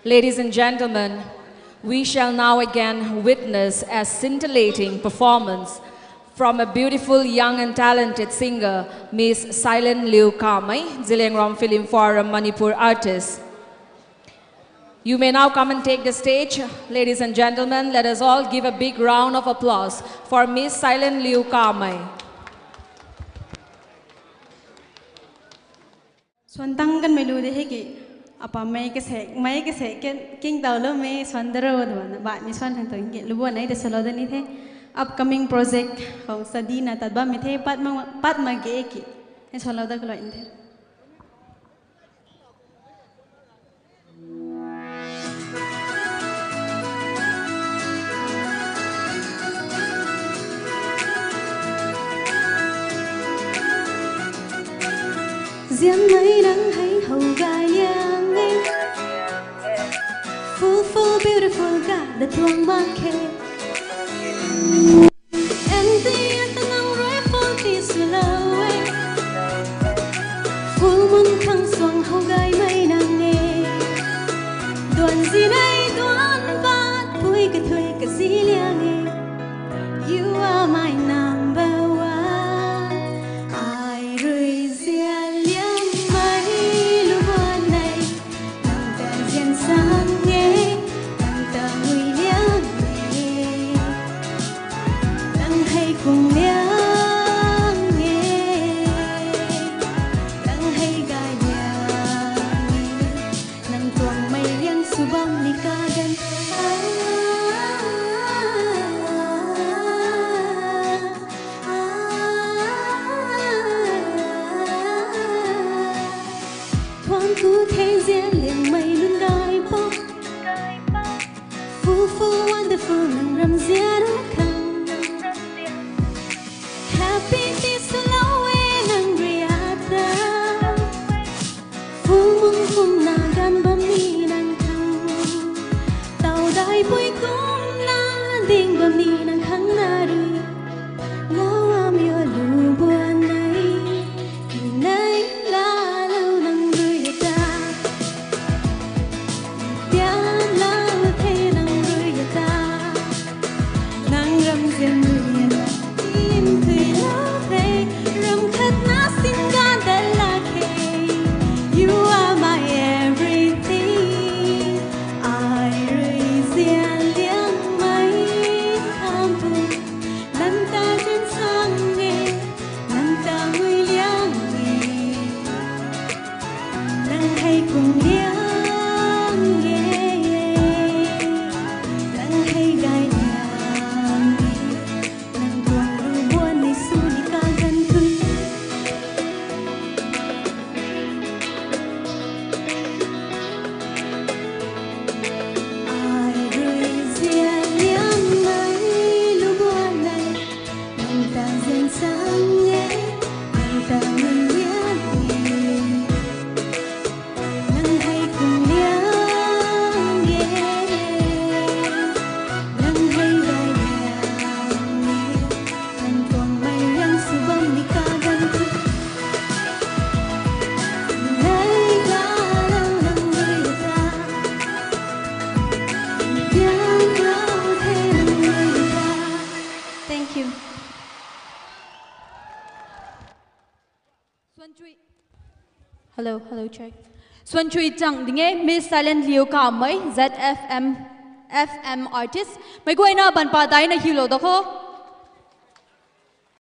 Ladies and gentlemen, we shall now again witness a scintillating performance from a beautiful young and talented singer, Miss Silent Liu Kamai, Zilangrom Film Forum Manipur artist. You may now come and take the stage. Ladies and gentlemen, let us all give a big round of applause for Miss Silent Liu Kamai. Swantang kan melu de heki apa mai ke se king tawlo me swandaro dwan ba mi swan hang tong ge lubo nai de salo de ni the upcoming project hong study na tadba mi the pat ma ge ki he salo da klo in the riêng mấy nắng hay hầu gai yang em full beautiful cả the tuang mang khe em đi ta nang rẽ full ti slow em full mun khang xoang hầu gai mấy nắng nghe đoàn gì này đoàn bát vui cái thuê cái gì liang em you are my number one. Cứ thế diễn liền mây luôn gai bóng full wonderful nang ram zia đó khang happy ti slow nang riata full mong khum na gan bam ni nang khang tàu đại bụi cũng na ding bam ni nang khang na ri lao am yo lu buồn này kỳ này la Hello, check. Xuân Chui Chang dinge Miss Silent Liu Kamai ZFM FM artist. Mai ko ina ban pa dai na hilo da ko.